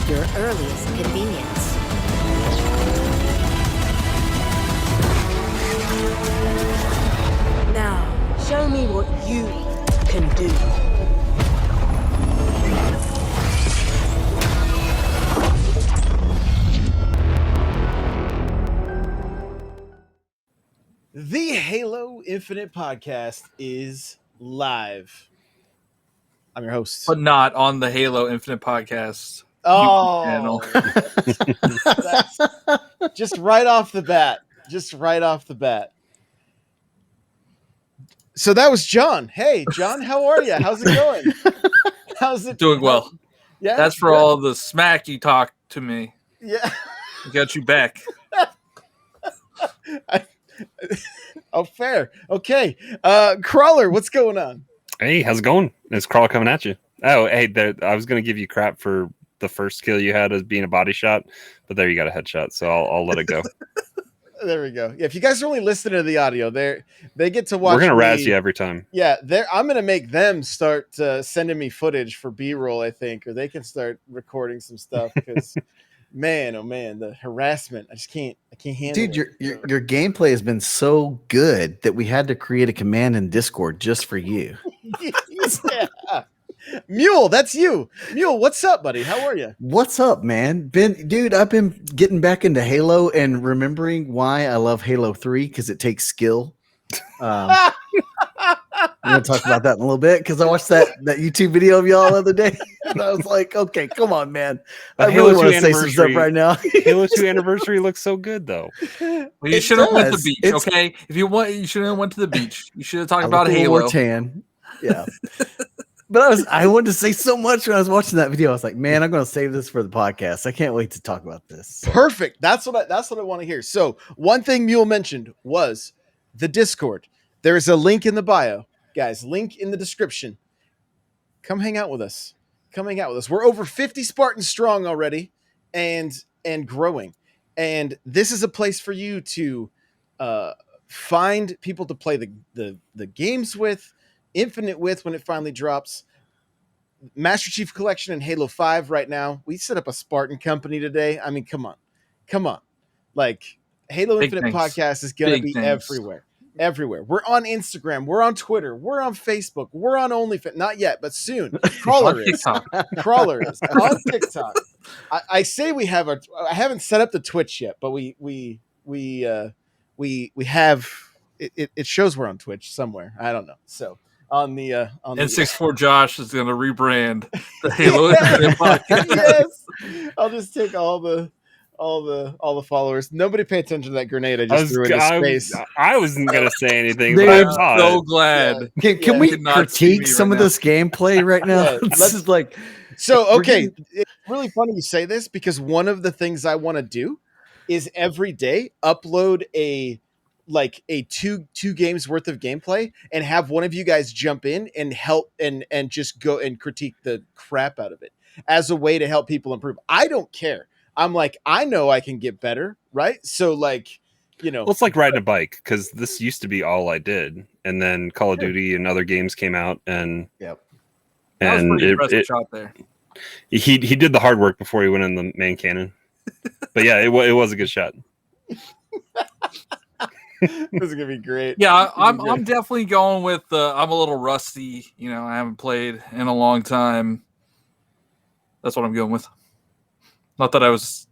at your earliest convenience. Now, show me what you can do. The Halo Infinite podcast is live. I'm your host. But not on the Halo Infinite podcast. Oh, that's just right off the bat. So that was John. Hey, John, how are you? How's it going? How's it Doing well. Yeah, that's for all the smack you talked to me. Yeah, I got you back. Oh, fair. Okay, Crawler, what's going on? Hey, how's it going? It's Crawler coming at you. Oh, hey, I was gonna give you crap for the first kill you had as being a body shot, but there you got a headshot, so I'll let it go. There we go. Yeah, if you guys are only listening to the audio, they get to watch. We're gonna razz you every time. Yeah, I'm gonna make them start sending me footage for B-roll, I think, or they can start recording some stuff because, man, oh man, the harassment. I can't handle it. Dude, your gameplay has been so good that we had to create a command in Discord just for you. Yeah. Mule, that's you. Mule, what's up, buddy? How are you? What's up, man? Dude, I've been getting back into Halo and remembering why I love Halo 3 because it takes skill. I'm gonna talk about that in a little bit because I watched that YouTube video of y'all the other day and I was like, okay, come on, man. I really want to say some stuff right now. Halo 2 anniversary looks so good though. Well, you should have went to the beach, okay? If you want, you should have went to the beach. You should have talked about Halo. Tan. Yeah. But I wanted to say so much when I was watching that video. I was like, man, I'm going to save this for the podcast. I can't wait to talk about this. Perfect. That's what I want to hear. So one thing Mule mentioned was the Discord. There is a link in the bio, guys. Link in the description. Come hang out with us. We're over 50 Spartans strong already, and growing. And this is a place for you to find people to play the games with. Infinite with when it finally drops. Master Chief Collection and Halo 5 right now. We set up a Spartan company today. I mean, come on. Like, Halo Infinite podcast is going to be everywhere. We're on Instagram. We're on Twitter. We're on Facebook. We're on OnlyFans. Not yet, but soon. Crawler is on TikTok. I say we have I haven't set up the Twitch yet, but we have it shows we're on Twitch somewhere. I don't know. So on the N64 Josh is going to rebrand the Halo Infinite podcast. Yes, I'll just take all the followers. Nobody pay attention to that grenade I just threw into space. I wasn't going to say anything. Dude, but I'm so glad. Yeah. Can we critique some of this gameplay right now? This is like so. Okay, it's really funny you say this because one of the things I want to do is every day upload a two games worth of gameplay and have one of you guys jump in and help and just go and critique the crap out of it as a way to help people improve. I don't care. I'm like, I know I can get better, right? So like, well, it's like riding a bike because this used to be all I did, and then Call of Duty and other games came out, and that was pretty impressive shot there. He did the hard work before he went in the main cannon, but yeah, it was a good shot. This is gonna be great. Yeah, I'm definitely going with. I'm a little rusty. I haven't played in a long time. That's what I'm going with. Not that I was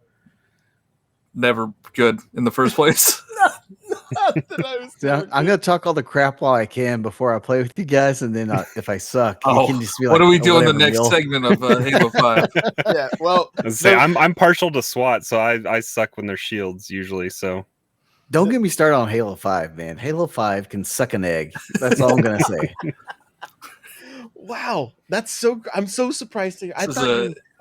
never good in the first place. I'm going to talk all the crap while I can before I play with you guys, and then if I suck, you can just be like, what do we do in the next segment of Halo 5? Yeah, well, I'm partial to SWAT, so I suck when there's shields usually. So don't get me started on Halo 5, man. Halo 5 can suck an egg. That's all I'm going to say. Wow, I'm so surprised.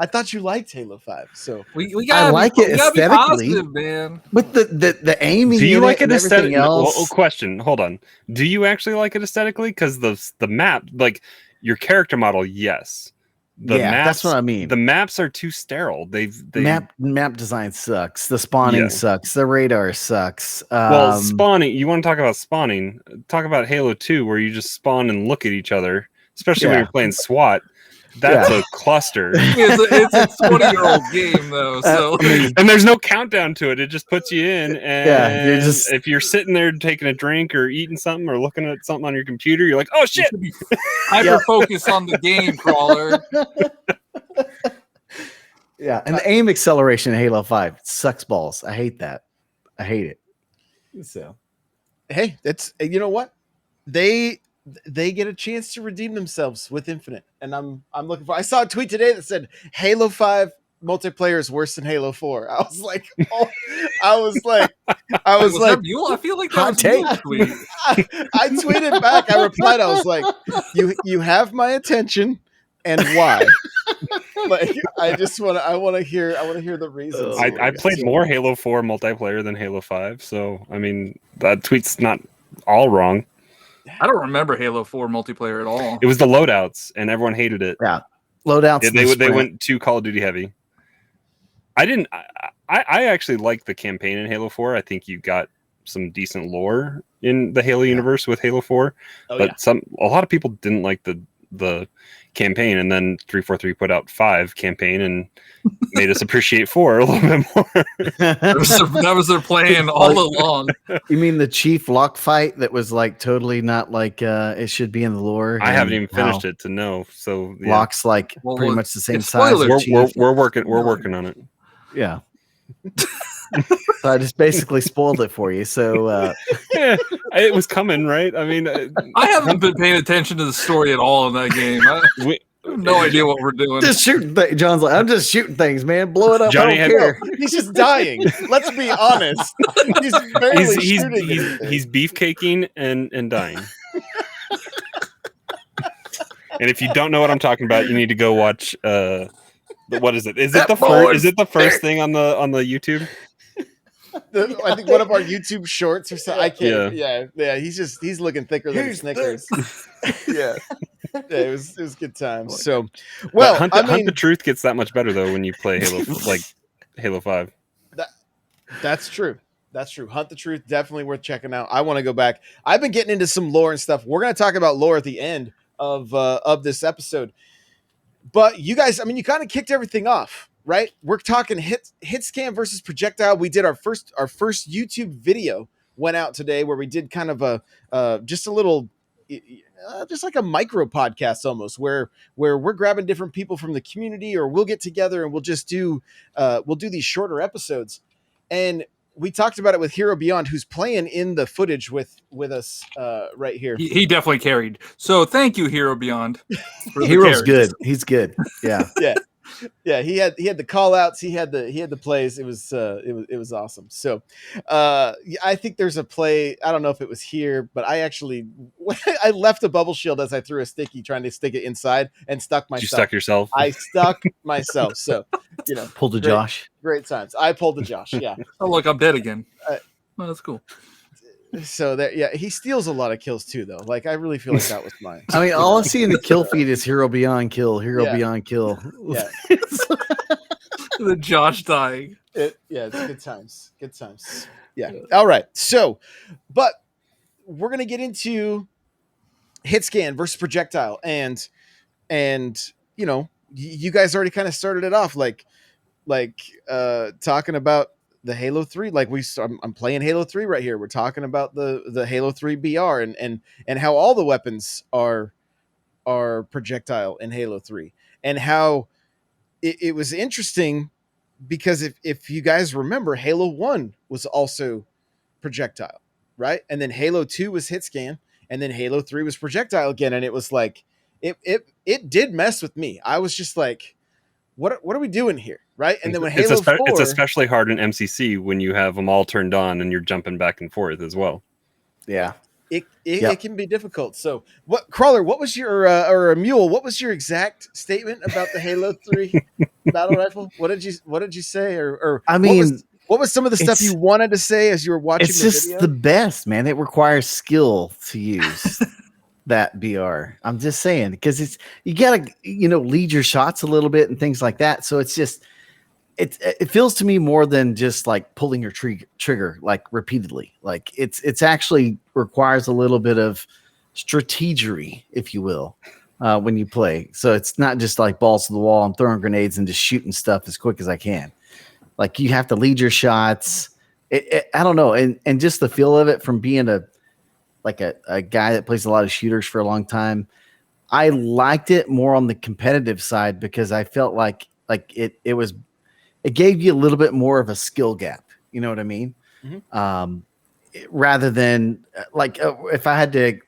I thought you liked Halo 5, so I like it aesthetically, positive, man. But the aiming. Do you like it aesthetically? Well, question. Hold on. Do you actually like it aesthetically? Because the map, like your character model, yes. Maps, that's what I mean. The maps are too sterile. Map design sucks. The spawning sucks. The radar sucks. Well, spawning. You want to talk about spawning? Talk about Halo 2, where you just spawn and look at each other. Especially when you're playing SWAT. That's a cluster. It's a 20-year-old game though, so And there's no countdown to it. It just puts you in, and Yeah, you're just- if you're sitting there taking a drink or eating something or looking at something on your computer, you're like, "Oh you shit!" should be hyper focus on the game, Crawler. Yeah, and the aim acceleration in Halo 5 sucks balls. I hate that. I hate it. So Hey, that's you know what? They get a chance to redeem themselves with Infinite, and I'm looking for. I saw a tweet today that said Halo 5 multiplayer is worse than Halo 4. I was like, Was that Mule? I feel like that Hot was take. Mule's tweet. I tweeted back. I replied. I was like, you have my attention, and why? Like, I want to hear the reasons. I played more Halo 4 multiplayer than Halo 5, so I mean that tweet's not all wrong. I don't remember Halo 4 multiplayer at all. It was the loadouts, and everyone hated it. loadouts. Yeah, and the they sprint. went too Call of Duty heavy. I actually like the campaign in Halo 4. I think you got some decent lore in the Halo universe with Halo 4, but a lot of people didn't like the campaign, and then 343 put out 5 campaign and made us appreciate 4 a little bit more. That was their plan all along. You mean the chief lock fight that was like totally not like it should be in the lore? I haven't and even finished how it to know. So yeah. Locks like Well, pretty well, much the same it's size. spoiler. as we're, Chief. we're working on it. Yeah. So I just basically spoiled it for you. So Yeah, it was coming, right? I mean, I haven't been paying attention to the story at all in that game. I we, have no idea what we're doing. just shooting John's like, I'm just shooting things, man. Blow it up. Johnny I had- don't care. He's just dying. Let's be honest. He's barely shooting anything. he's beefcaking and dying. And if you don't know what I'm talking about, you need to go watch. What is it? Is it the first thing on the YouTube? I think one of our YouTube shorts or something. I can't. Yeah. He's looking thicker than Snickers. yeah. It was good times. So, well, Hunt the Truth gets that much better though when you play Halo, like Halo 5. That's true. That's true. Hunt the Truth, definitely worth checking out. I want to go back. I've been getting into some lore and stuff. We're going to talk about lore at the end of this episode. But you guys, I mean, you kind of kicked everything off, right? We're talking hit scan versus projectile. We did our first YouTube video went out today where we did kind of a just a little just like a micro podcast almost where we're grabbing different people from the community, or we'll get together and we'll do these shorter episodes. And we talked about it with Hero Beyond, who's playing in the footage with us right here. He definitely carried. So thank you, Hero Beyond. for the Hero's carries. good. He's good. Yeah. Yeah, he had the call outs, he had the plays. It was awesome. So I think there's a play. I don't know if it was here, but I actually I left a bubble shield as I threw a sticky trying to stick it inside and stuck myself. You stuck yourself. I stuck myself. So Pulled a Great. Josh. great times. I pulled the Josh. Yeah. Oh, look, I'm dead again. Oh, that's cool. So he steals a lot of kills too, though. Like I really feel like that was mine. I mean, all I see in the kill feed is Hero Beyond kill, Hero Yeah. Beyond kill. Yeah. The Josh dying. It's good times. Good times. Yeah. All right. So, but we're gonna get into hit scan versus projectile, and you guys already kind of started it off like talking about the Halo 3. Like I'm playing Halo 3 right here. We're talking about the Halo 3 BR and how all the weapons are projectile in Halo 3, and how it was interesting because if you guys remember, Halo 1 was also projectile, right? And then Halo 2 was hit scan, and then Halo 3 was projectile again. And it was like, it did mess with me. I was just like, what are we doing here? Right. And then when Halo 4, it's especially hard in MCC when you have them all turned on and you're jumping back and forth as well. Yeah. it can be difficult. So what, Crawler, what was your, or a Mule, what was your exact statement about the Halo 3 battle rifle? What did you say? Or I mean, what was some of the stuff it's- you wanted to say as you were watching It's the just video? the best, man. It requires skill to use that BR. I'm just saying, because you gotta, lead your shots a little bit and things like that. So it's just, it feels to me more than just like pulling your trigger like repeatedly. Like it's actually requires a little bit of strategery, if you will. when you play. So it's not just like balls to the wall. I'm throwing grenades and just shooting stuff as quick as I can. Like you have to lead your shots. I don't know. And just the feel of it from being a guy that plays a lot of shooters for a long time. I liked it more on the competitive side because I felt like it gave you a little bit more of a skill gap. You know what I mean? Mm-hmm. Rather than if I had to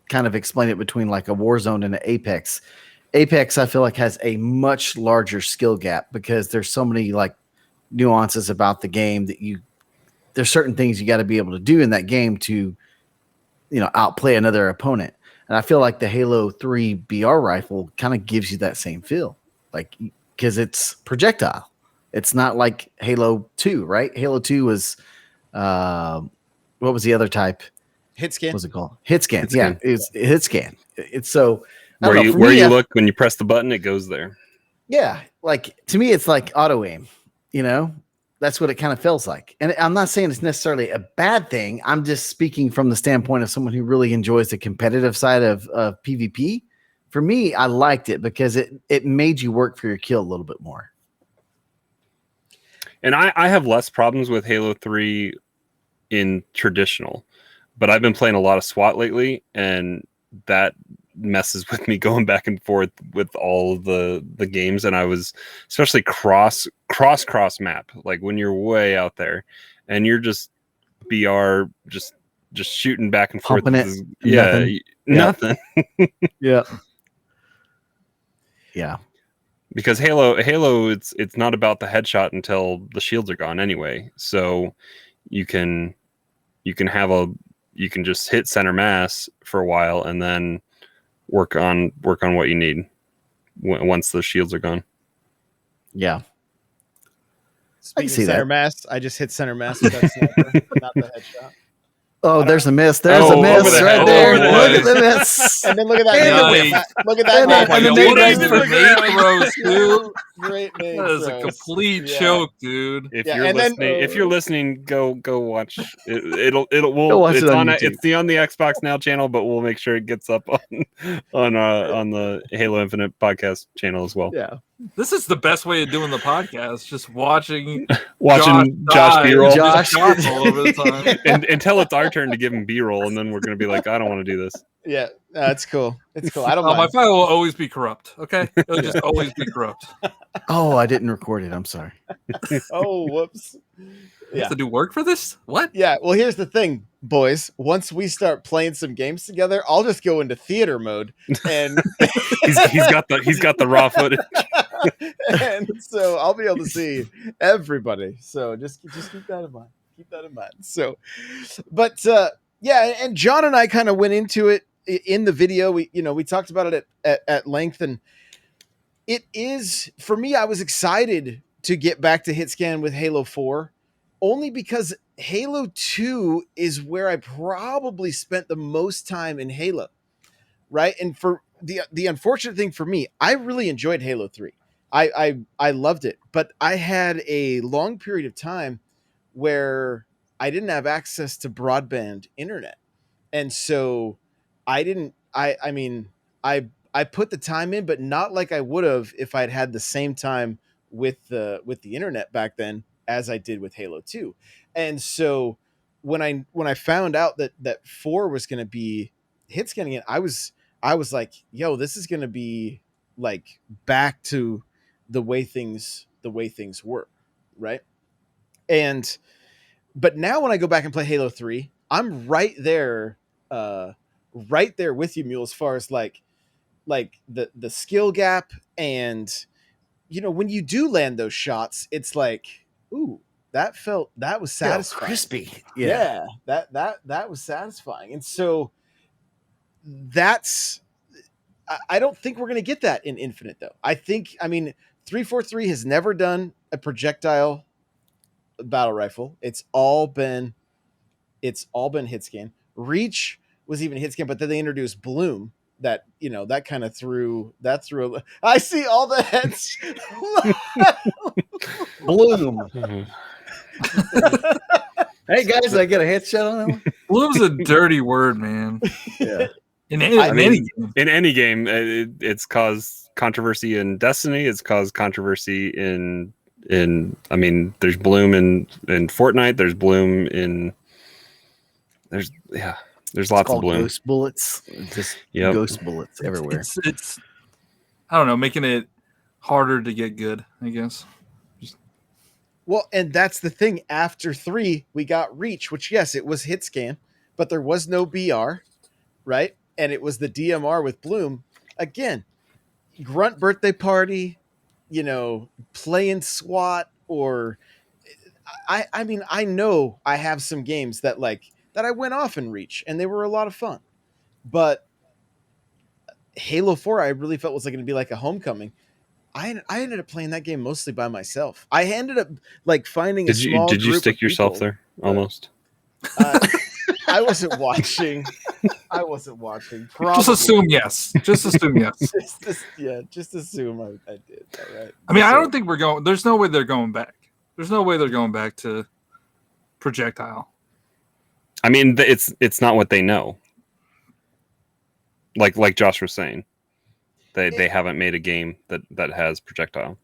kind of explain it between like a Warzone and an Apex, I feel like has a much larger skill gap because there's so many like nuances about the game that there's certain things you got to be able to do in that game to, outplay another opponent. And I feel like the Halo 3 BR rifle kind of gives you that same feel, like because it's projectile. It's not like Halo 2, right? Halo 2 was, what was the other type? Hit scan. What was it called? Hit scan. Yeah, it's hit scan. It's so where you look when you press the button, it goes there. Yeah, like to me, it's like auto aim. That's what it kind of feels like. And I'm not saying it's necessarily a bad thing. I'm just speaking from the standpoint of someone who really enjoys the competitive side of PvP. For me, I liked it because it made you work for your kill a little bit more. And I have less problems with Halo 3 in traditional, but I've been playing a lot of SWAT lately, and that messes with me going back and forth with all of the games. And I was especially cross map, like when you're way out there and you're just BR just shooting back and forth. Nothing. Yeah. Yeah. Because Halo, it's not about the headshot until the shields are gone anyway. So you can just hit center mass for a while and then work on what you need once the shields are gone. Yeah. Speaking of center mass, I just hit center mass with that sniper, not the headshot. Oh, there's a miss. There's a miss right there. Look at the miss. And then look at that. Look at that. What are these for nade throws, dude? Great nade That is a complete choke, dude. If you're listening, go watch it. It's on the Xbox Now channel, but we'll make sure it gets up on the Halo Infinite podcast channel as well. Yeah. This is the best way of doing the podcast. Just watching Josh B-roll. Josh all over the time. Until it's our turn to give him B-roll, and then we're going to be like, I don't want to do this. Yeah, that's cool. It's cool. I don't mind. My file will always be corrupt, okay? It'll just always be corrupt. Oh, I didn't record it. I'm sorry. Oh, whoops. You have to do work for this? What? Yeah, well, here's the thing, boys. Once we start playing some games together, I'll just go into theater mode, and he's got the raw footage, and so I'll be able to see everybody. So just keep that in mind. Keep that in mind. So, but yeah, and John and I kind of went into it in the video. We talked about it at length, and it is, for me, I was excited to get back to hit scan with Halo 4. Only because Halo 2 is where I probably spent the most time in Halo, right? And for the unfortunate thing for me, I really enjoyed Halo 3. I loved it, but I had a long period of time where I didn't have access to broadband internet, and so I put the time in, but not like I would have if I'd had the same time with the internet back then as I did with Halo 2. And so when I found out that 4 was going to be hit scanning it, I was like, yo, this is going to be like back to the way things were, right? But now when I go back and play Halo 3, I'm right there with you, Mule, as far as like the skill gap. And when you do land those shots, it's like, ooh, that was satisfying. Crispy. Yeah. That was satisfying. And so I don't think we're going to get that in Infinite, though. 343 has never done a projectile battle rifle. It's all been hit scan. Reach was even hit scan, but then they introduced Bloom. That that kind of threw. I see all the heads. Bloom. Hey guys, did I get a headshot on that one? Bloom's a dirty word, man. Yeah. In any, I in mean, any game. In any game, it's caused controversy in Destiny. It's caused controversy in. I mean, there's Bloom in Fortnite. There's Bloom in. There's It's lots of called Bloom. ghost bullets. Just Yep. ghost bullets everywhere. It's I don't know, making it harder to get good, I guess. Well, and that's the thing. After 3, we got Reach, which, yes, it was hit scan, but there was no BR, right? And it was the DMR with Bloom. Again, Grunt birthday party, playing SWAT, or I mean, I know I have some games that I went off in Reach, and they were a lot of fun. But Halo 4, I really felt was going to be like a homecoming. I ended up playing that game mostly by myself. I ended up finding a small Did you group stick of yourself people, there but, almost? I wasn't watching. I wasn't watching. Just assume yes. Just assume yes. Just assume I did. All right. I mean, I don't think we're going. There's no way they're going back. There's no way they're going back to projectile. I mean, it's not what they know. Like Josh was saying, they haven't made a game that has projectile.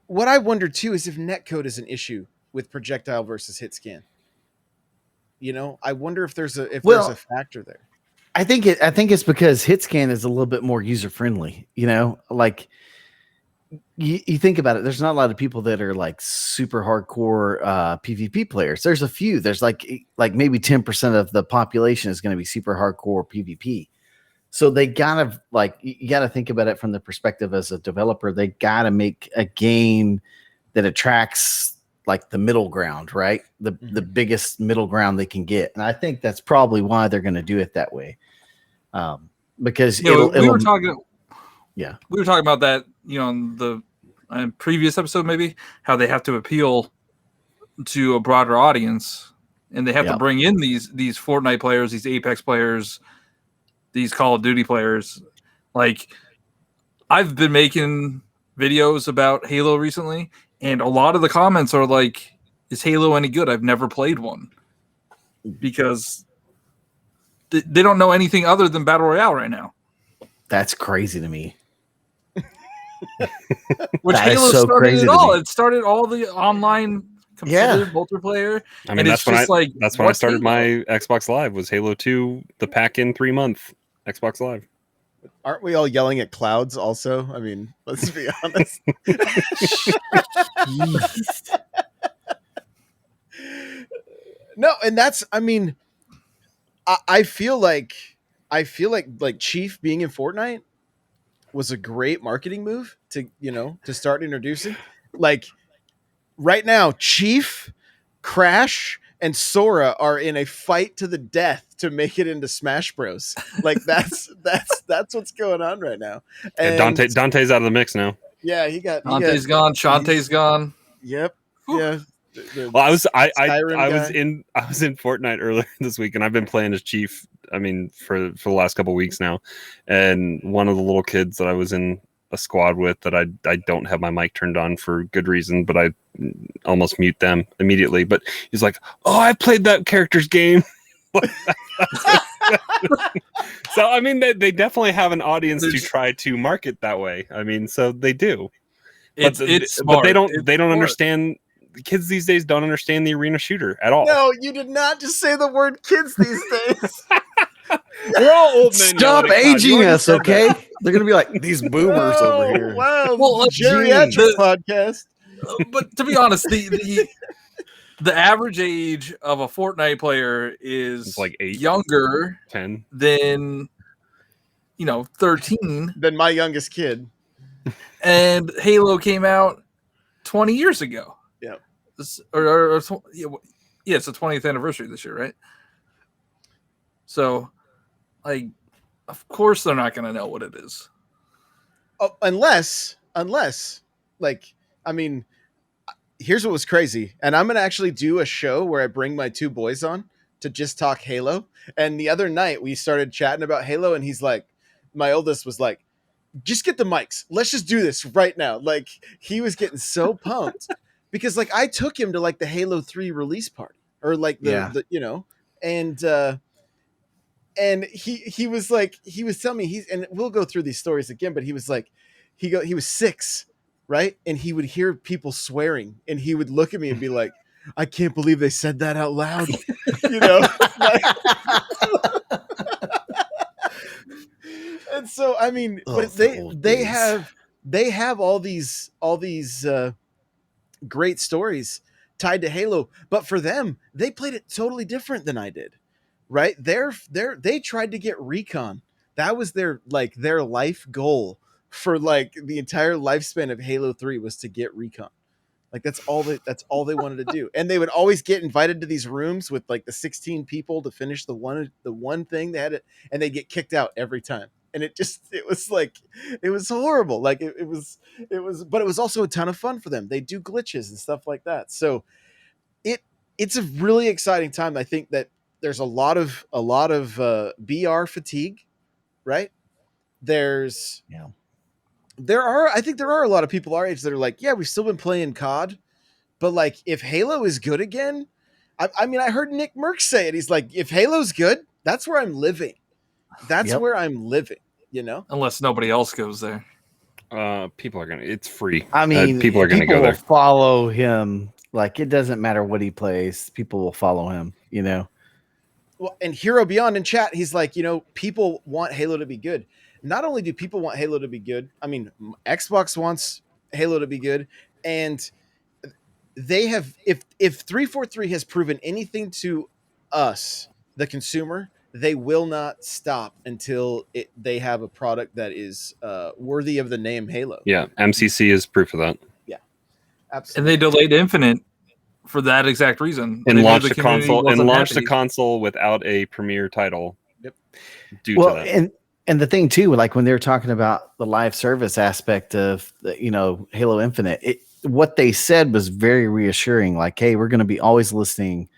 What I wonder too is if netcode is an issue with projectile versus hit scan. I wonder if there's a factor there. I think it's because HitScan is a little bit more user friendly. Like you think about it. There's not a lot of people that are like super hardcore PvP players. There's a few. There's like maybe 10% of the population is going to be super hardcore PvP. So they gotta you gotta think about it from the perspective as a developer. They gotta make a game that attracts like the middle ground, right? The biggest middle ground they can get. And I think that's probably why they're going to do it that way. Because we were talking about that, in the previous episode, maybe how they have to appeal to a broader audience, and they have to bring in these Fortnite players, these Apex players, these Call of Duty players. Like, I've been making videos about Halo recently, and a lot of the comments are like, is Halo any good? I've never played one. Because they don't know anything other than Battle Royale right now. That's crazy to me. Which that Halo so started crazy it to all. me. It started all the online competitive multiplayer. I mean, that's when I started my Xbox Live was Halo 2, the pack-in 3-month Xbox Live. Aren't we all yelling at clouds also? I mean, let's be honest. No, and that's, I mean, I feel like Chief being in Fortnite was a great marketing move to start introducing. Like right now, Chief, Crash, and Sora are in a fight to the death to make it into Smash Bros. Like that's what's going on right now. And Dante's out of the mix now. Yeah, Dante's gone. Shantae's gone. Yep. Whew. Yeah. Well, I was Skyrim in Fortnite earlier this week, and I've been playing as Chief. I mean, for the last couple of weeks now, and one of the little kids that I was in a squad with that I don't have my mic turned on for good reason, but I almost mute them immediately. But he's like, "Oh, I played that character's game." So I mean, they definitely have an audience to try to market that way. I mean, so they do. It's but they don't smart. understand. Kids these days don't understand the arena shooter at all. No, you did not just say the word kids these days. We're all old men. Stop aging us, okay? They're gonna be like these boomers over here. Wow, Well, geriatric podcast. But to be honest, the average age of a Fortnite player is It's like 8, younger 10 than 13. Than my youngest kid. And Halo came out 20 years ago. Yeah. It's the 20th anniversary this year, right? So, of course they're not going to know what it is. Oh, unless, I mean, here's what was crazy. And I'm going to actually do a show where I bring my 2 boys on to just talk Halo. And the other night we started chatting about Halo, and he's like, my oldest was like, just get the mics. Let's just do this right now. Like, he was getting so pumped because I took him to the Halo 3 release party or and he was like, he was telling me, and we'll go through these stories again, but he was like, he was 6, right? And he would hear people swearing, and he would look at me and be like, I can't believe they said that out loud, you know. And so I mean, but they have all these great stories tied to Halo, but for them, they played it totally different than I did. Right? They tried to get recon. That was their life goal for like the entire lifespan of Halo 3 was to get recon. Like that's all they wanted to do. And they would always get invited to these rooms with like the 16 people to finish the one thing they had it, and they get kicked out every time. And it was horrible. Like it was, but it was also a ton of fun for them. They do glitches and stuff like that. So it's a really exciting time. I think that there's a lot of BR fatigue, right? I think there are a lot of people our age that are like, yeah, we've still been playing COD, but like if Halo is good again, I mean, I heard Nick Merckx say it. He's like, if Halo's good, that's where I'm living. That's where I'm living, you know? Unless nobody else goes there. People are gonna. It's free. I mean, people are gonna go there. Follow him. Like it doesn't matter what he plays. People will follow him. You know. Well, and Hero Beyond in chat, he's like, you know, people want Halo to be good. Not only do people want Halo to be good, I mean, Xbox wants Halo to be good, and they have. If 343 has proven anything to us, the consumer, they will not stop until they have a product that is worthy of the name Halo. Yeah, MCC is proof of that. Yeah, absolutely. And they delayed Infinite for that exact reason. And launched a console without a premier title. Yep. Due to that. And the thing too, like when they were talking about the live service aspect of Halo Infinite, what they said was very reassuring. Like, hey, we're going to be always listening,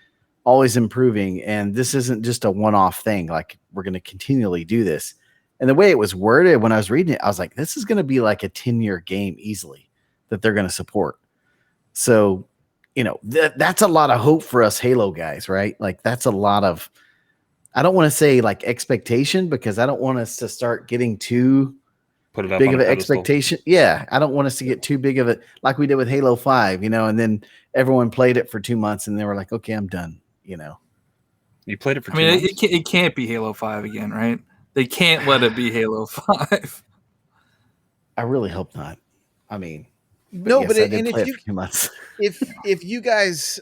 always improving, and this isn't just a one-off thing. Like, we're going to continually do this. And the way it was worded when I was reading it, I was like, this is going to be like a 10-year game easily that they're going to support. So, that's a lot of hope for us Halo guys, right? Like, that's a lot of, I don't want to say like expectation, because I don't want us to start getting too big of an expectation. Yeah, I don't want us to get too big of it like we did with Halo 5, and then everyone played it for 2 months and they were like, okay, I'm done, You played it for 2 months? It can't be Halo 5 again, right? They can't let it be Halo 5. I really hope not. I mean, no, but if you guys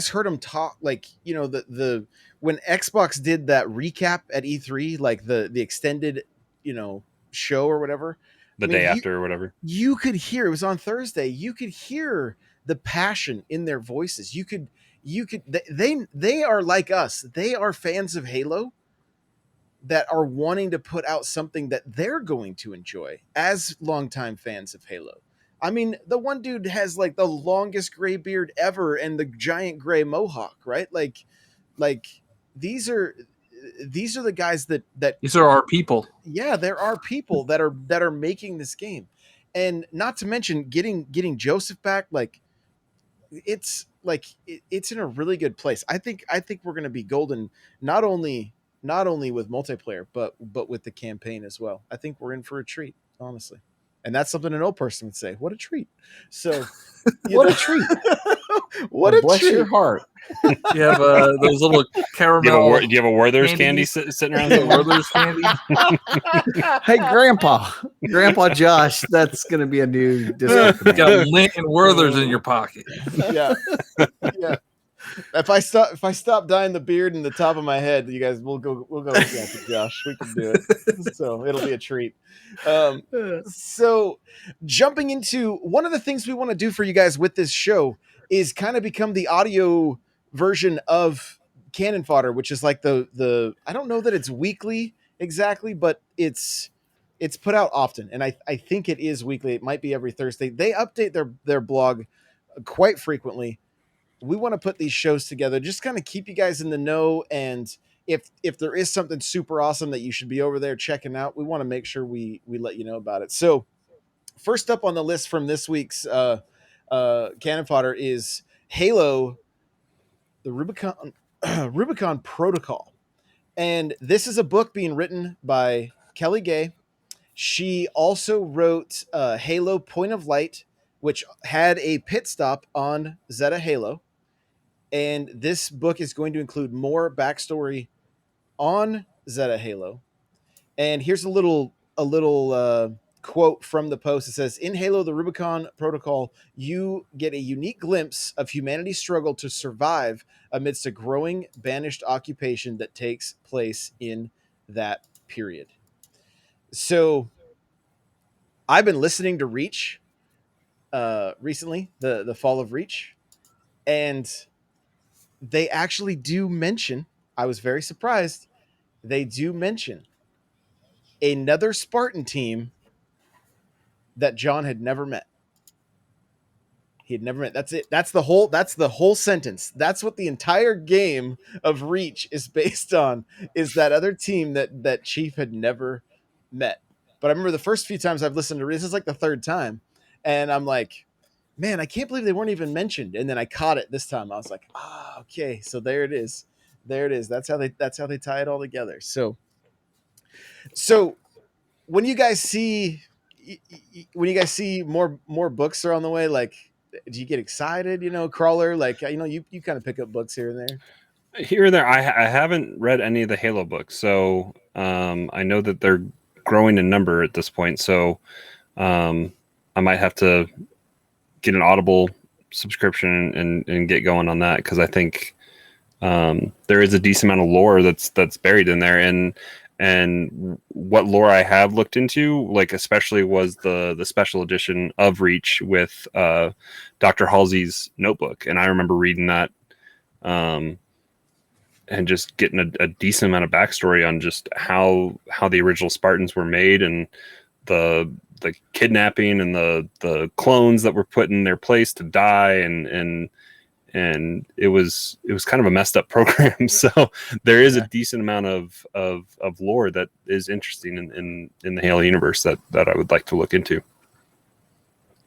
heard them talk, like, the when Xbox did that recap at E3, like the extended, show or whatever, the day after or whatever, you could hear, it was on Thursday, you could hear the passion in their voices. They are like us. They are fans of Halo that are wanting to put out something that they're going to enjoy as longtime fans of Halo. I mean, the one dude has like the longest gray beard ever and the giant gray mohawk, right? Like these are the guys that these are our people. Yeah, there are people that are making this game. And not to mention getting Joseph back, like it's in a really good place. I think we're going to be golden, not only with multiplayer, but with the campaign as well. I think we're in for a treat, honestly. And that's something an old person would say. What a treat. So what a treat. What a bless treat. your heart. You have those little caramel. Do you have a Werther's candy sitting around? Werther's candy. Hey, Grandpa Josh, that's going to be a new discount. You got Lint and Werther's in your pocket. Yeah. If I stop dyeing the beard in the top of my head, you guys, we'll go again, Josh. We can do it. So it'll be a treat. So jumping into one of the things we want to do for you guys with this show is kind of become the audio version of Cannon Fodder, which is like the I don't know that it's weekly exactly, but it's put out often, and I think it is weekly. It might be every Thursday. They update their blog quite frequently. We want to put these shows together, just kind of keep you guys in the know. And if there is something super awesome that you should be over there checking out, we want to make sure we let you know about it. So first up on the list from this week's Cannon Fodder is Halo, the Rubicon Protocol. And this is a book being written by Kelly Gay. She also wrote Halo Point of Light, which had a pit stop on Zeta Halo. And this book is going to include more backstory on Zeta Halo. And here's a little quote from the post. It says, "In Halo, the Rubicon Protocol, you get a unique glimpse of humanity's struggle to survive amidst a growing banished occupation that takes place in that period." So I've been listening to Reach recently, the Fall of Reach, and they actually do mention, I was very surprised, they do mention another Spartan team that John had never met. He had never met. That's it. That's the whole sentence. That's what the entire game of Reach is based on, is that other team that Chief had never met. But I remember the first few times I've listened to Reach, this is like the third time, and I'm like, man, I can't believe they weren't even mentioned. And then I caught it this time. I was like, okay, so there it is. There it is. That's how they tie it all together. So when you guys see more books are on the way, like, do you get excited? Crawler, like, you kind of pick up books here and there. Here and there. I haven't read any of the Halo books, so I know that they're growing in number at this point. So I might have to get an Audible subscription and get going on that, because I think there is a decent amount of lore that's buried in there, and what lore I have looked into, like, especially was the special edition of Reach with Dr. Halsey's notebook. And I remember reading that and just getting a decent amount of backstory on just how the original Spartans were made, and the kidnapping and the clones that were put in their place to die, and it was kind of a messed up program. So there is a decent amount of lore that is interesting in the Halo universe that I would like to look into.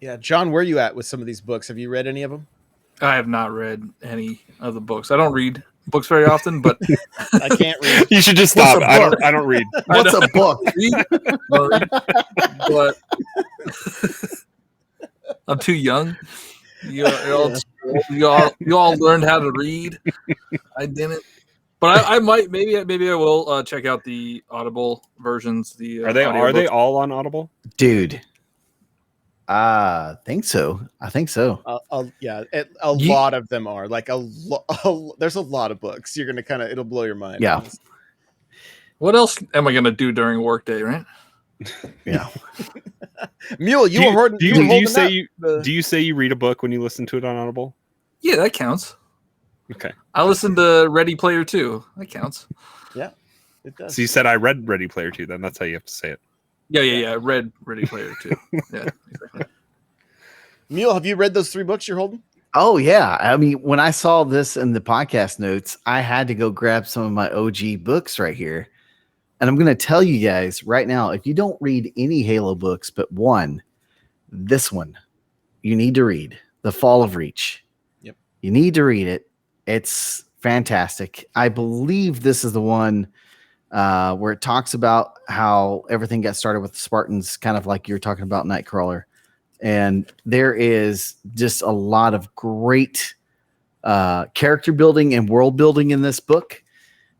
Yeah, John, where are you at with some of these books? Have you read any of them? I have not read any of the books. I don't read books very often, but I can't read. You should just stop. I don't read. What's a book? But I'm too young. You all learned how to read. I didn't, but I might. Maybe I will check out the Audible versions. Are they all on Audible? Dude, I think so. Yeah, a lot of them are. Like there's a lot of books. You're gonna it'll blow your mind. Yeah. What else am I gonna do during workday, right? Yeah. Mule, do you say you read a book when you listen to it on Audible? Yeah, that counts. Okay. I listened to Ready Player 2. That counts. Yeah, it does. So you said I read Ready Player 2, then that's how you have to say it. Yeah. Read Ready Player 2. Yeah, exactly. Mule, have you read those 3 books you're holding? Oh yeah. I mean, when I saw this in the podcast notes, I had to go grab some of my OG books right here. And I'm going to tell you guys right now, if you don't read any Halo books but this one, you need to read The Fall of Reach. Yep. You need to read it. It's fantastic. I believe this is the one where it talks about how everything got started with the Spartans, kind of like you're talking about Nightcrawler. And there is just a lot of great character building and world building in this book,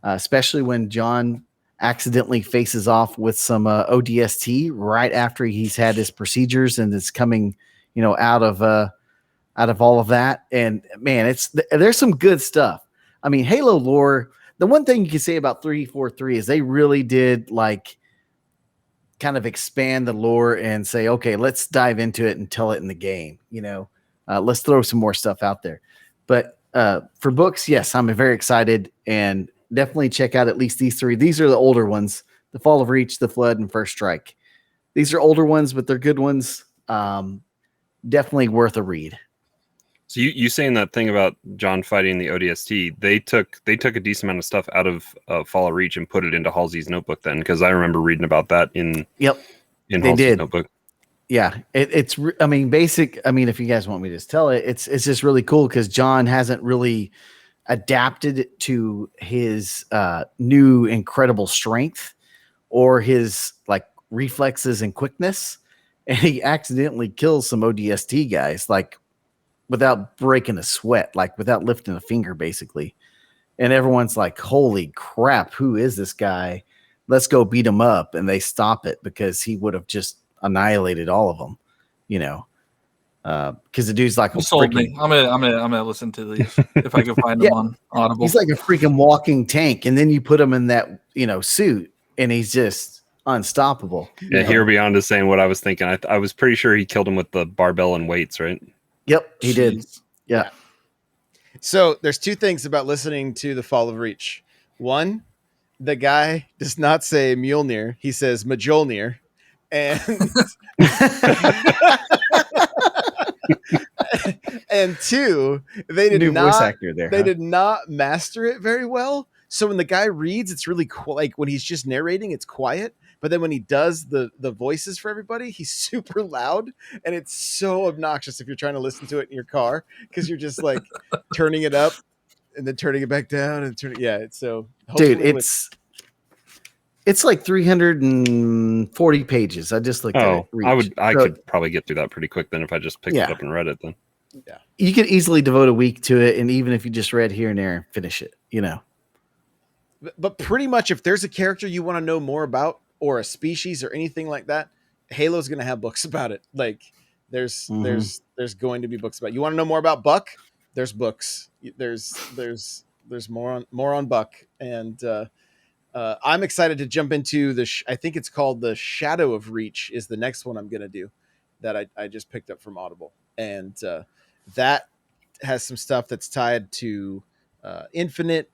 especially when John accidentally faces off with some ODST right after he's had his procedures and is coming, out of all of that. And man, there's some good stuff. I mean, Halo lore. The one thing you can say about 343 is they really did kind of expand the lore and say, okay, let's dive into it and tell it in the game. Let's throw some more stuff out there. But for books, yes, I'm very excited, and definitely check out at least these 3. These are the older ones: The Fall of Reach, The Flood, and First Strike. These are older ones, but they're good ones. Definitely worth a read. So you saying that thing about John fighting the ODST, they took a decent amount of stuff out of Fall of Reach and put it into Halsey's notebook then, because I remember reading about that in Halsey's notebook. Yeah, it's basic. I mean, if you guys want me to just tell it, it's just really cool because John hasn't really adapted it to his new incredible strength or his like reflexes and quickness, and he accidentally kills some ODST guys like without breaking a sweat, like without lifting a finger, basically. And everyone's like, "Holy crap, who is this guy? Let's go beat him up." And they stop it because he would have just annihilated all of them, you know. Because the dude's like You sold me. I'm gonna listen to these if I can find them on Audible. He's like a freaking walking tank, and then you put him in that suit, and he's just unstoppable. Yeah, Here Beyond is saying what I was thinking. I was pretty sure he killed him with the barbell and weights, right? Yep, he did. Yeah. So there's two things about listening to the Fall of Reach. One, the guy does not say Mjolnir; he says Mjolnir, and and two, they did New not voice actor there. they did not master it very well. So when the guy reads, it's really like when he's just narrating, it's quiet. But then when he does the voices for everybody, he's super loud, and it's so obnoxious if you're trying to listen to it in your car because you're just like turning it up and then turning it back down and turning. Yeah, it's so. Dude, it's like 340 pages. I just looked at it. I could probably get through that pretty quick then if I just picked it up and read it then. Yeah. You could easily devote a week to it, and even if you just read here and there and finish it, But pretty much if there's a character you want to know more about or a species or anything like that, Halo's going to have books about it. Like there's going to be books about it. You want to know more about Buck? There's books. There's more on Buck, and I'm excited to jump into I think it's called the Shadow of Reach is the next one I'm going to do that I just picked up from Audible. And that has some stuff that's tied to Infinite,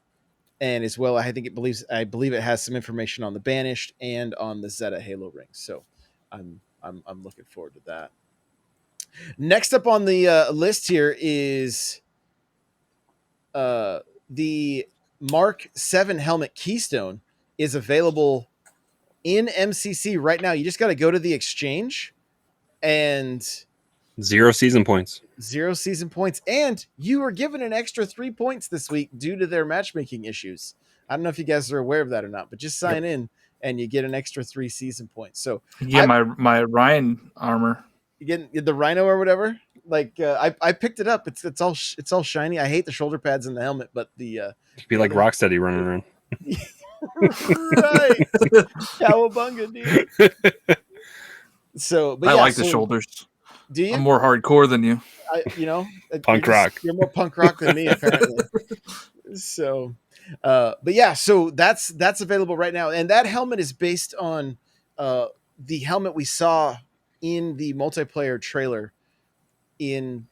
and as well, I believe it has some information on the Banished and on the Zeta Halo ring. So I'm looking forward to that. Next up on the list here is the Mark 7 helmet Keystone is available in MCC right now. You just got to go to the exchange and 0 season points. 0 season points. And you were given an extra 3 points this week due to their matchmaking issues. I don't know if you guys are aware of that or not, but just sign in and you get an extra 3 season points. So yeah, my Ryan armor. You get the Rhino or whatever. Like I picked it up. It's all shiny. I hate the shoulder pads and the helmet, but the it'd be like Rocksteady running around. Right. Cowabunga, dude. So, but I like the shoulders. Do you? I'm more hardcore than you. Punk rock. You're more punk rock than me, apparently. So, but yeah, so that's available right now, and that helmet is based on the helmet we saw in the multiplayer trailer in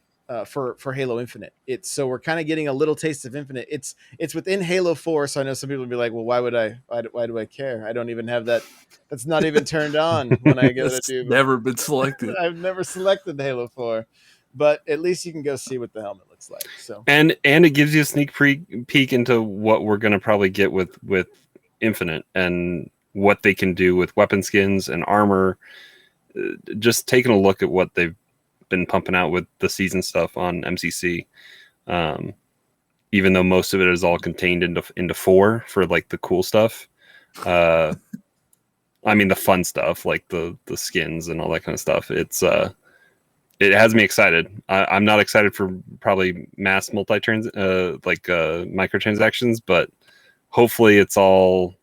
for Halo Infinite. So we're kind of getting a little taste of Infinite. It's within Halo 4, so I know some people will be like, well, why do I care? I don't even have that. That's not even turned on when I go to do. Never been selected. I've never selected Halo 4, but at least you can go see what the helmet looks like. So and it gives you a sneak peek into what we're going to probably get with Infinite and what they can do with weapon skins and armor. Just taking a look at what they've been pumping out with the season stuff on MCC, even though most of it is all contained into 4 for like the cool stuff. I mean the fun stuff like the skins and all that kind of stuff. It has me excited. I'm not excited for probably mass microtransactions, but hopefully it's all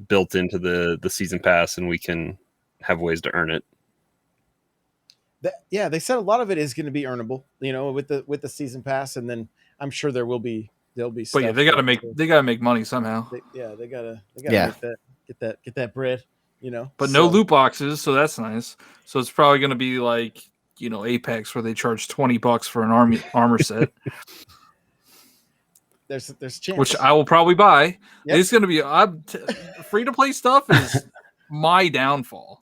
built into the season pass and we can have ways to earn it. They said a lot of it is going to be earnable, with the season pass, and then I'm sure there'll be stuff. But yeah, they got to make money somehow. They gotta get that bread, But no loot boxes, so that's nice. So it's probably going to be like Apex, where they charge $20 for an armor set. There's a chance, which I will probably buy. Yep. It's going to be free to play stuff is my downfall.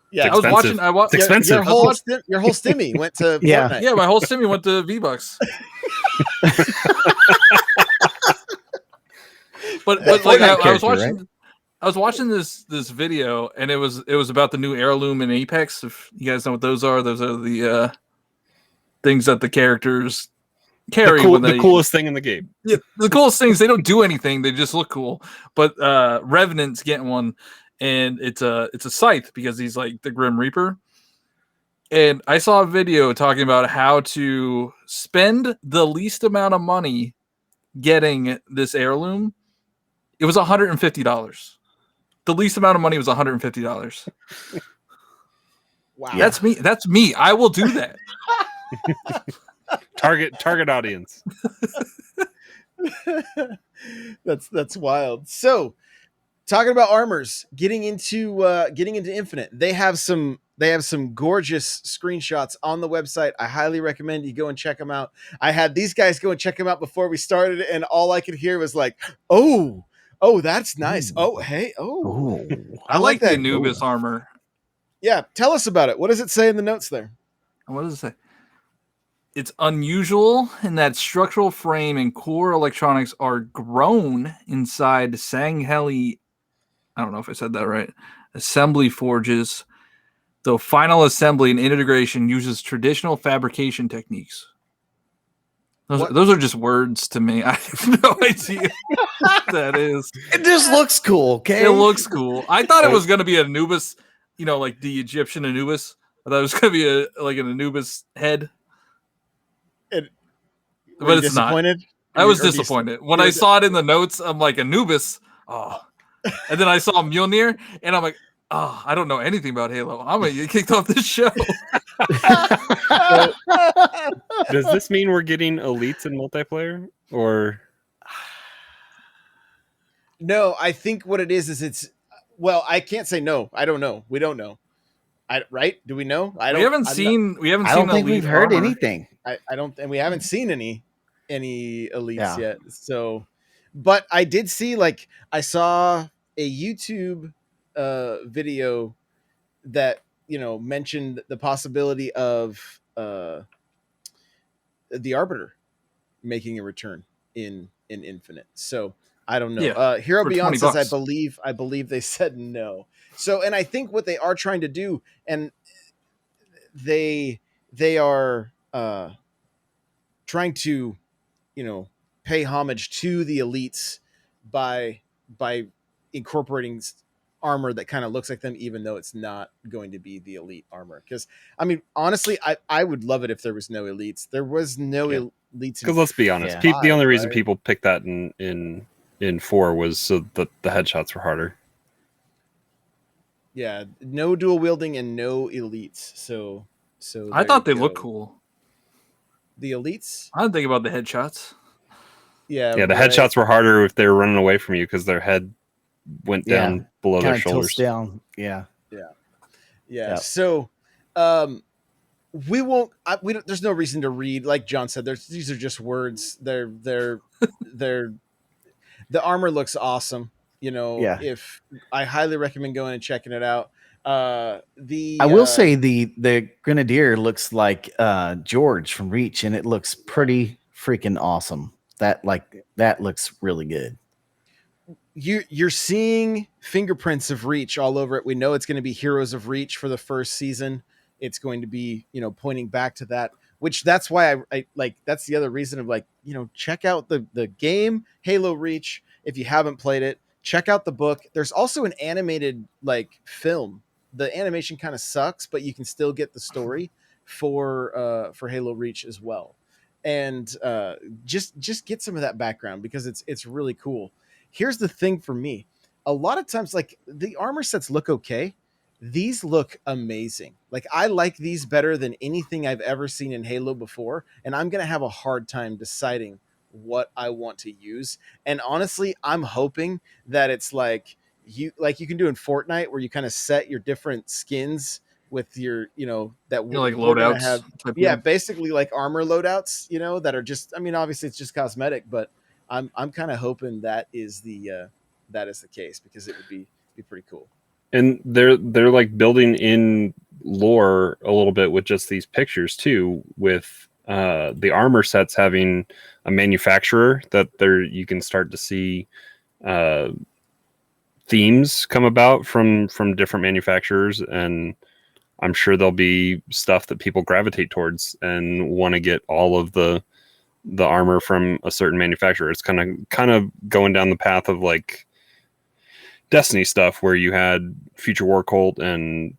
Yeah, I was watching. It's expensive. Your whole stimmy went to Fortnite. Yeah, my whole stimmy went to V-Bucks. but like I was watching. Right? I was watching this video, and it was about the new heirloom in Apex. If you guys know what those are the things that the characters carry when they the coolest thing in the game. Yeah, the coolest thing is they don't do anything; they just look cool. But Revenant's getting one, and it's a scythe because he's like the Grim Reaper. And I saw a video talking about how to spend the least amount of money getting this heirloom. It was $150. The least amount of money was $150. Wow. That's me. That's me. I will do that. Target audience. That's wild. So, talking about armors, getting into Infinite, they have some gorgeous screenshots on the website. I highly recommend you go and check them out. I had these guys go and check them out before we started, and all I could hear was like, "Oh, that's nice. Ooh. Oh, hey, oh, Ooh. I like the that. Anubis armor. Yeah, tell us about it. What does it say in the notes there? What does it say? It's unusual in that structural frame and core electronics are grown inside Sangheli. I don't know if I said that right. Assembly forges, though final assembly and integration uses traditional fabrication techniques. Those are just words to me. I have no idea what that is. It just looks cool, okay? It looks cool. I thought it was going to be Anubis, like the Egyptian Anubis. I thought it was going to be an Anubis head. But it's not. I was disappointed. When I saw it in the notes, I'm like, Anubis. Oh. And then I saw Mjolnir, and I'm like, oh, I don't know anything about Halo. I'm going to get kicked off this show. Does this mean we're getting elites in multiplayer? Or No, I think what it is it's I can't say no. I don't know. We don't know. Right? Do we know? We haven't seen I don't think elite we've heard armor. anything. I don't, and we haven't seen any elites yet. So, but I did see, like, I saw a YouTube video that mentioned the possibility of the Arbiter making a return in Infinite. So I don't know. Yeah, Hero for Beyond $20. says I believe they said no. So, and I think what they are trying to do, and they are trying to pay homage to the elites by incorporating armor that kind of looks like them, even though it's not going to be the elite armor. Because I mean, honestly, I would love it if there was no elites. There was no elites. Because let's be honest, the only reason people picked that in 4 was so that the headshots were harder. Yeah, no dual wielding and no elites. So I thought they looked cool. The elites? I didn't think about the headshots. Yeah, the headshots were harder if they were running away from you because their head went down below their shoulders. Down. Yeah. Yep. So, we won't. There's no reason to read. Like John said, these are just words. They're the armor looks awesome. If I highly recommend going and checking it out. I will say the Grenadier looks like George from Reach, and it looks pretty freaking awesome. That looks really good. You're seeing fingerprints of Reach all over it. We know it's going to be Heroes of Reach for the first season. It's going to be pointing back to that, which that's why I like. That's the other reason of check out the game Halo Reach if you haven't played it. Check out the book. There's also an animated film. The animation kind of sucks, but you can still get the story for Halo Reach as well. And just get some of that background because it's really cool. Here's the thing for me. A lot of times, the armor sets look okay. These look amazing. I like these better than anything I've ever seen in Halo before. And I'm going to have a hard time deciding what I want to use. And honestly, I'm hoping that it's you can do in Fortnite where you kind of set your different skins with your, that loadouts. Basically like armor loadouts, that are just, I mean, obviously it's just cosmetic, but I'm kind of hoping that is the case because it would be pretty cool. And they're building in lore a little bit with just these pictures too, with the armor sets having a manufacturer that you can start to see themes come about from different manufacturers, and I'm sure there'll be stuff that people gravitate towards and want to get all of the the armor from a certain manufacturer. It's kind of going down the path of like Destiny stuff, where you had Future War Cult and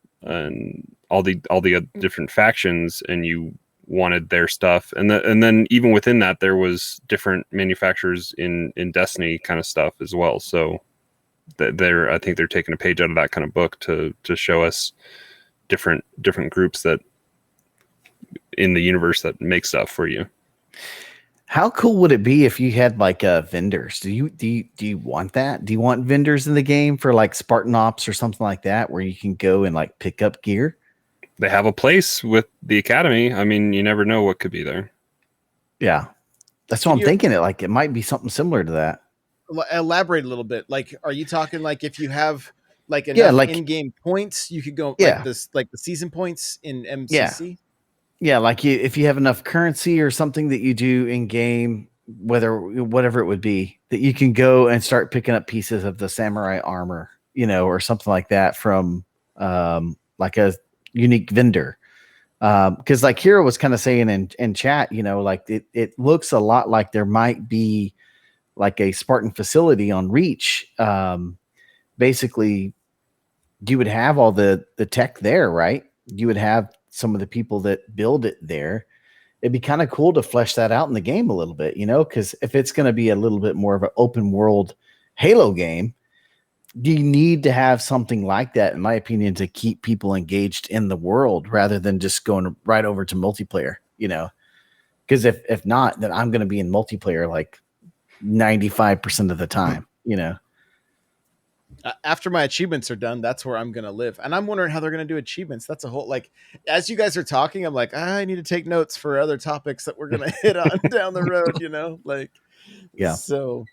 all the different factions, and you wanted their stuff, and then even within that, there was different manufacturers in Destiny kind of stuff as well. So I think they're taking a page out of that kind of book to show us different groups that in the universe that make stuff for you. How cool would it be if you had like vendors? Do you want that? Do you want vendors in the game for like Spartan Ops or something like that, where you can go and like pick up gear? They have a place with the Academy. I mean, you never know what could be there. Yeah, that's what I'm thinking. It might be something similar to that. Elaborate a little bit. Like, are you talking like if you have like enough in-game points, you could go like this, like the season points in MCC? Yeah, like if you have enough currency or something that you do in game, whatever it would be, that you can go and start picking up pieces of the samurai armor, or something like that from like a unique vendor. Because like Hero was kind of saying in chat, like it looks a lot like there might be like a Spartan facility on Reach. Basically, you would have all the tech there, right? You would have some of the people that build it there. It'd be kind of cool to flesh that out in the game a little bit, because if it's going to be a little bit more of an open world Halo game, you need to have something like that, in my opinion, to keep people engaged in the world rather than just going right over to multiplayer, because if not, then I'm going to be in multiplayer like 95% of the time, After my achievements are done, that's where I'm going to live. And I'm wondering how they're going to do achievements. That's a whole, like, as you guys are talking, I'm like, I need to take notes for other topics that we're going to hit on down the road, like, yeah. So,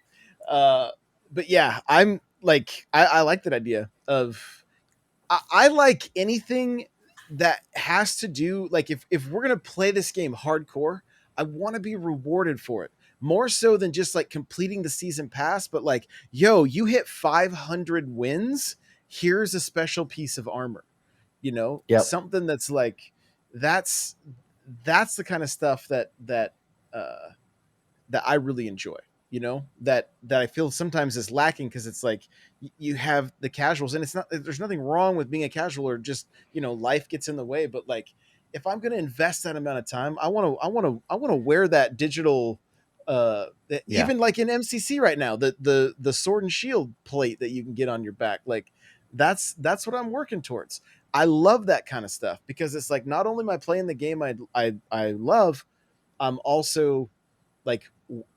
but yeah, I'm like, I like that idea of, I like anything that has to do, like, if we're going to play this game hardcore, I want to be rewarded for it. More so than just like completing the season pass, but like, yo, you hit 500 wins. Here's a special piece of armor, something that's like, that's the kind of stuff that I really enjoy, that I feel sometimes is lacking. Cause it's like you have the casuals, and there's nothing wrong with being a casual or just, life gets in the way. But like, if I'm going to invest that amount of time, I want to wear that digital, even like in MCC right now, the sword and shield plate that you can get on your back, like that's what I'm working towards. I love that kind of stuff, because it's like, not only am I playing the game I love, I'm also like,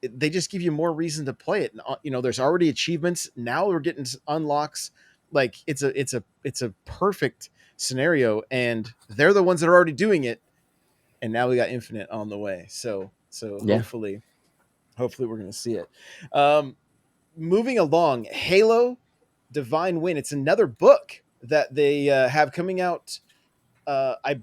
they just give you more reason to play it. There's already achievements. Now we're getting unlocks. Like it's a perfect scenario, and they're the ones that are already doing it. And now we got Infinite on the way. So hopefully we're going to see it. Moving along, Halo Divine Win. It's another book that they have coming out. I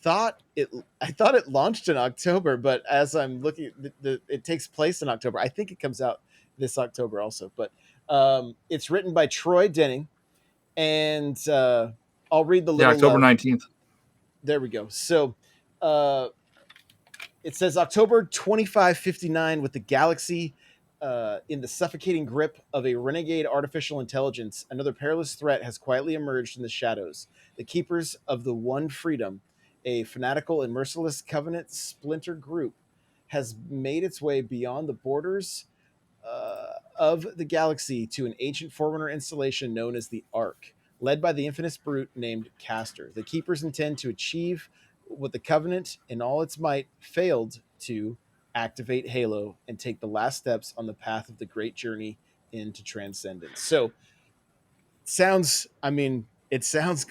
thought it launched in October, but as I'm looking, it takes place in October. I think it comes out this October also, but it's written by Troy Denning, and I'll read the little October 19th. There we go. So it says October 2559, with the galaxy in the suffocating grip of a renegade artificial intelligence, another perilous threat has quietly emerged in the shadows. The Keepers of the One Freedom, a fanatical and merciless Covenant splinter group, has made its way beyond the borders of the galaxy to an ancient Forerunner installation known as the Ark. Led by the infamous brute named Castor, the Keepers intend to achieve what the Covenant in all its might failed to: activate Halo and take the last steps on the path of the great journey into transcendence. So it sounds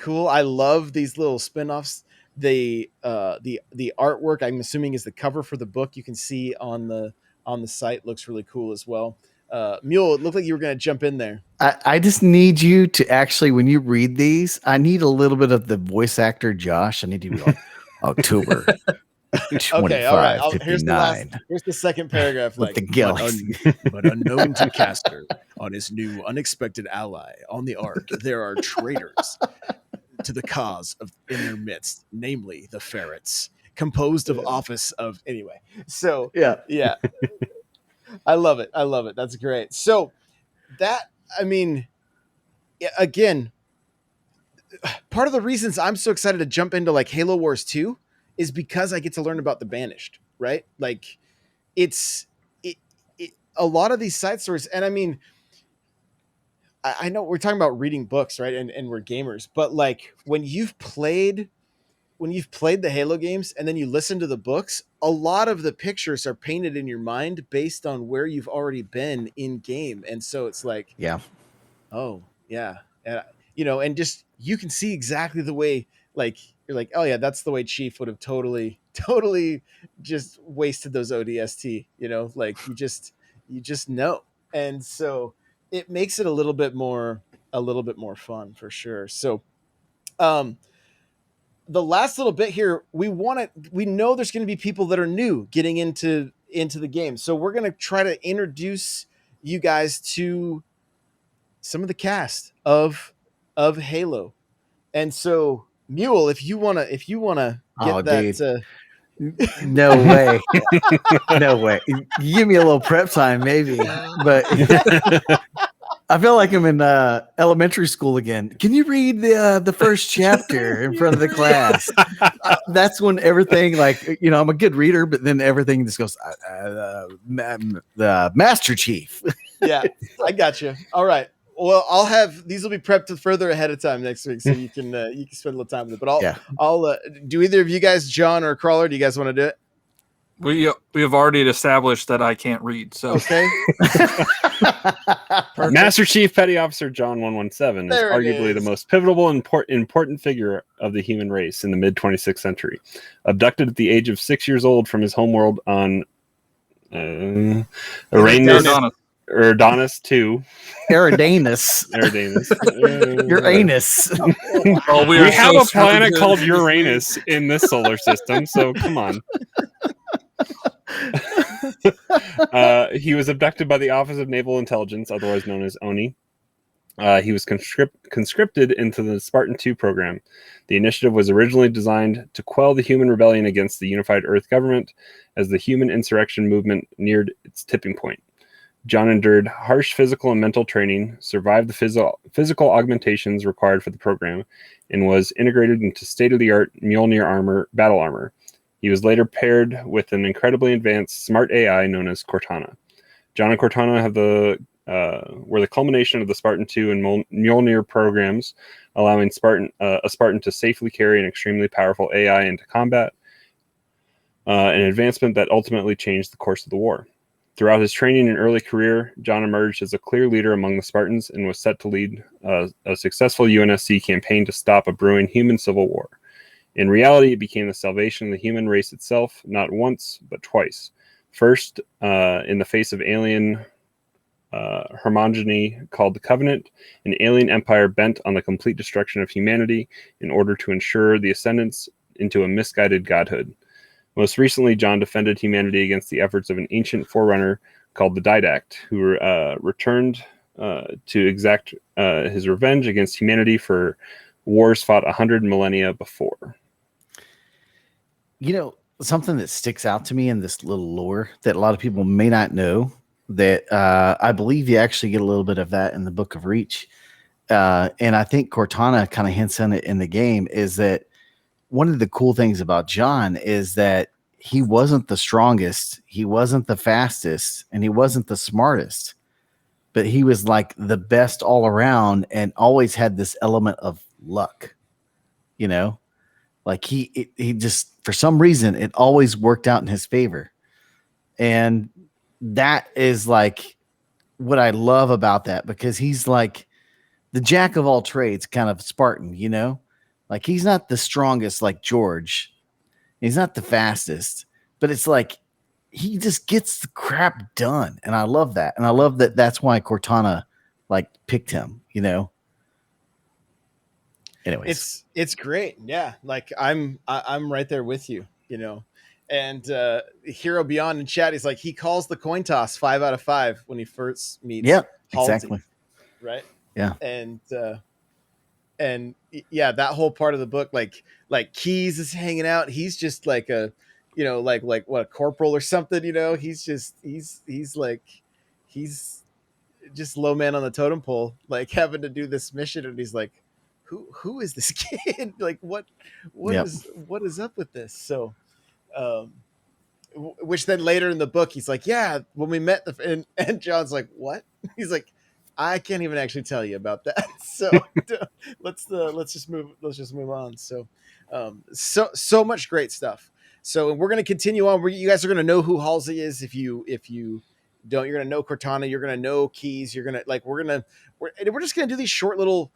cool. I love these little spin-offs. The artwork, I'm assuming, is the cover for the book. You can see on the site, looks really cool as well. Mule, it looked like you were going to jump in there. I just need you to actually, when you read these, I need a little bit of the voice actor Josh. I need you to be like, October 25, okay, all right. 59. Here's the second paragraph. With Like, the galaxy. but unknown to Castor, on his new unexpected ally on the Ark, there are traitors to the cause in their midst, namely the Ferrets. composed of office of anyway. So Yeah. yeah, I love it. I love it. That's great. So that, I mean, again, part of the reasons I'm so excited to jump into like Halo Wars 2 is because I get to learn about the Banished, right? Like it's a lot of these side stories. And I mean, I know we're talking about reading books, right? And we're gamers, but like when you've played the Halo games and then you listen to the books, a lot of the pictures are painted in your mind based on where you've already been in game. And so it's like, Yeah. oh yeah. And and just, you can see exactly the way, like, you're like, oh yeah, that's the way Chief would have totally just wasted those ODST, like you just know. And so it makes it a little bit more fun for sure. So, the last little bit here, we know there's going to be people that are new getting into the game. So we're going to try to introduce you guys to some of the cast of Halo. And so Mule, if you want to get Oh, that, dude. No way. No way. Give me a little prep time, maybe. But I feel like I'm in elementary school again. Can you read the first chapter in front of the class? That's when everything, like, I'm a good reader, but then everything just goes, the Master Chief. yeah, I got you. All right. Well, I'll have these will be prepped further ahead of time next week, so you can spend a little time with it. But I'll do either of you guys, John or Crawler? Do you guys want to do it? We have already established that I can't read. So okay. Master Chief Petty Officer John 117 is There it arguably is. the most pivotal and important figure of the human race in the mid 26th century. Abducted at the age of 6 years old from his homeworld on Eridanus 2. Eridanus. Uranus. Oh, We have a planet called Uranus in this solar system, so come on. He was abducted by the Office of Naval Intelligence, otherwise known as ONI. He was conscripted into the Spartan 2 program. The initiative was originally designed to quell the human rebellion against the unified Earth government as the human insurrection movement neared its tipping point. John endured harsh physical and mental training, survived the physical augmentations required for the program, and was integrated into state-of-the-art Mjolnir battle armor. He was later paired with an incredibly advanced smart AI known as Cortana. John and Cortana were the culmination of the Spartan 2 and Mjolnir programs, allowing a Spartan to safely carry an extremely powerful AI into combat, an advancement that ultimately changed the course of the war. Throughout his training and early career, John emerged as a clear leader among the Spartans and was set to lead a successful UNSC campaign to stop a brewing human civil war. In reality, it became the salvation of the human race itself, not once, but twice. First, in the face of alien homogeny called the Covenant, an alien empire bent on the complete destruction of humanity in order to ensure the ascendance into a misguided godhood. Most recently, John defended humanity against the efforts of an ancient forerunner called the Didact, who returned to exact his revenge against humanity for wars fought 100 millennia before. Something that sticks out to me in this little lore that a lot of people may not know, that I believe you actually get a little bit of that in the Book of Reach. And I think Cortana kind of hints on it in the game, is that one of the cool things about John is that he wasn't the strongest, he wasn't the fastest, and he wasn't the smartest, but he was like the best all around and always had this element of luck, like he just, for some reason, it always worked out in his favor. And that is like what I love about that, because he's like the jack of all trades kind of Spartan, like he's not the strongest like George. He's not the fastest, but it's like he just gets the crap done. And I love that. And I love that that's why Cortana like picked him, Anyways, it's great. Yeah. Like I'm right there with you, and Hero Beyond in chat, he's like, he calls the coin toss 5 out of 5 when he first meets. Yeah, Halsey, exactly. right. Yeah. And yeah, that whole part of the book, like Keys is hanging out. He's just like a, like what, a corporal or something. He's just he's just low man on the totem pole, like having to do this mission, and he's like, who is this kid? Like what Yep. what is up with this? So, which then later in the book he's like, yeah, when we met and John's like, what? He's like, I can't even actually tell you about that. So let's just move on. So so much great stuff. So we're going to continue on. You guys are going to know who Halsey is. If you don't, you're going to know Cortana, you're going to know Keys, you're going to like, we're just going to do these short little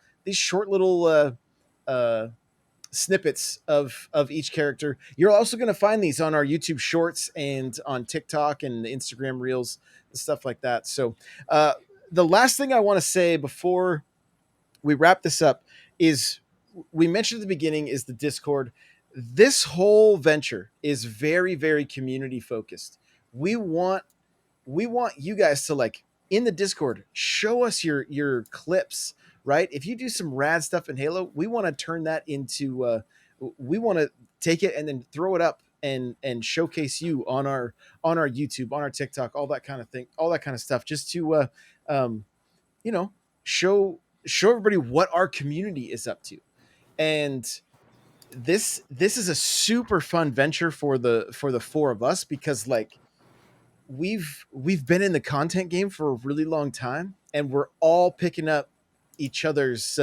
snippets of each character. You're also going to find these on our YouTube shorts and on TikTok and Instagram reels and stuff like that. So the last thing I want to say before we wrap this up is, we mentioned at the beginning, is the Discord. This whole venture is very, very community focused. We want you guys to, like, in the Discord, show us your clips, right? If you do some rad stuff in Halo, we want to turn that into we want to take it and then throw it up and showcase you on our YouTube, on our TikTok, all that kind of thing, all that kind of stuff, just to show everybody what our community is up to. And this is a super fun venture for the four of us, because like we've been in the content game for a really long time, and we're all picking up each other's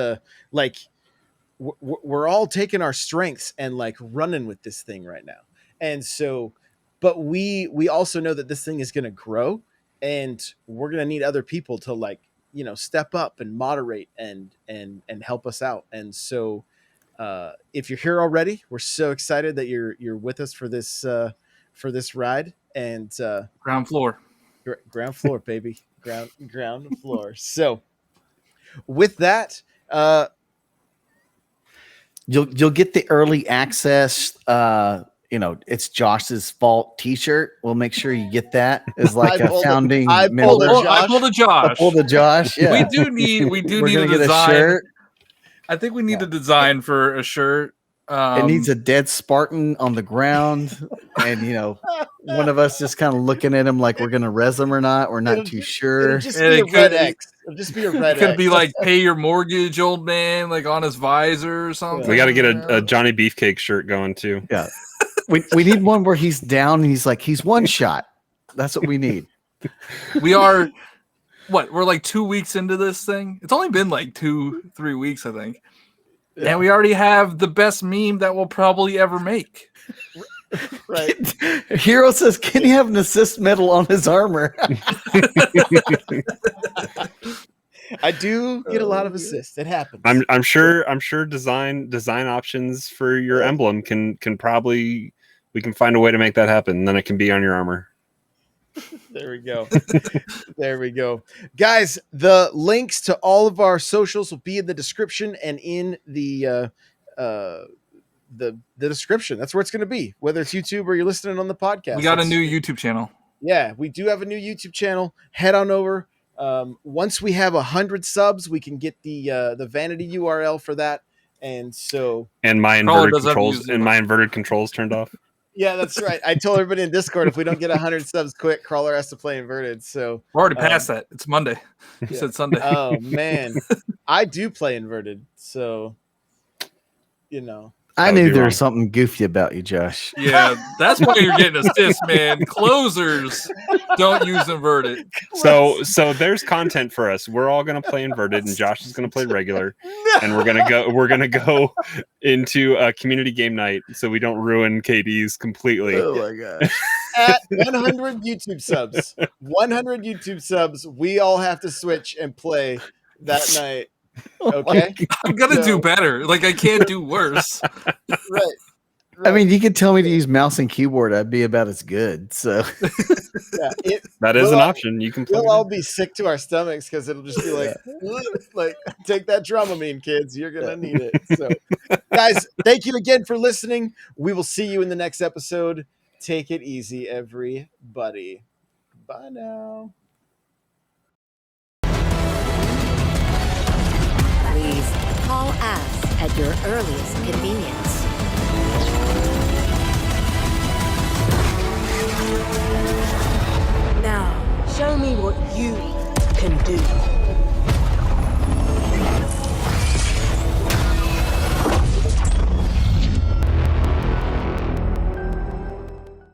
we're all taking our strengths and like running with this thing right now. And so, but we also know that this thing is going to grow, and we're going to need other people to, like, step up and moderate and help us out. And so if you're here already, we're so excited that you're with us for this ride. And Ground floor, baby, ground floor. So with that, you'll get the early access. It's Josh's fault T-shirt. We'll make sure you get that as like a founding member. I pulled a Josh. Pull the Josh. Yeah. We do need a design. I think we need a design for a shirt. It needs a dead Spartan on the ground, and one of us just kind of looking at him like we're gonna res him or not. We're not too sure. It'll just be a red X. It'll just be a red X. It could be like "Pay your mortgage, old man," like on his visor or something. We got to get a Johnny Beefcake shirt going too. Yeah, we need one where he's down and he's one shot. That's what we need. We are we're like 2 weeks into this thing. It's only been like 2-3 weeks, I think. Yeah. And we already have the best meme that we'll probably ever make. Right. Hero says, can he have an assist medal on his armor? I do get a lot of assists. It happens. I'm sure design options for your emblem can probably, we can find a way to make that happen, and then it can be on your armor. There we go. There we go. Guys, the links to all of our socials will be in the description and in the description. That's where it's going to be, whether it's YouTube or you're listening on the podcast. We got a new YouTube channel. Yeah, we do have a new YouTube channel. Head on over. Once we have 100 subs, we can get the vanity URL for that. And so, and my inverted controls turned off. Yeah, that's right. I told everybody in Discord, if we don't get 100 subs quick, Crawler has to play inverted. So we're already past that. It's Monday. You said Sunday. Oh man, I do play inverted. So, I knew there was something goofy about you, Josh. Yeah, that's why you're getting assists, man. Closers don't use inverted. So there's content for us. We're all gonna play inverted, and Josh is gonna play regular, and we're gonna go into a community game night so we don't ruin KD's completely. Oh my gosh! At 100 YouTube subs, we all have to switch and play that night. Okay, I'm gonna do better. Like, I can't do worse. Right. I mean, you could tell me to use mouse and keyboard. I'd be about as good. So yeah, that is an option. You can. We'll all be sick to our stomachs because it'll just be like take that Dramamine, kids. You're gonna need it. So, guys, thank you again for listening. We will see you in the next episode. Take it easy, everybody. Bye now. Please. Call Ask at your earliest convenience.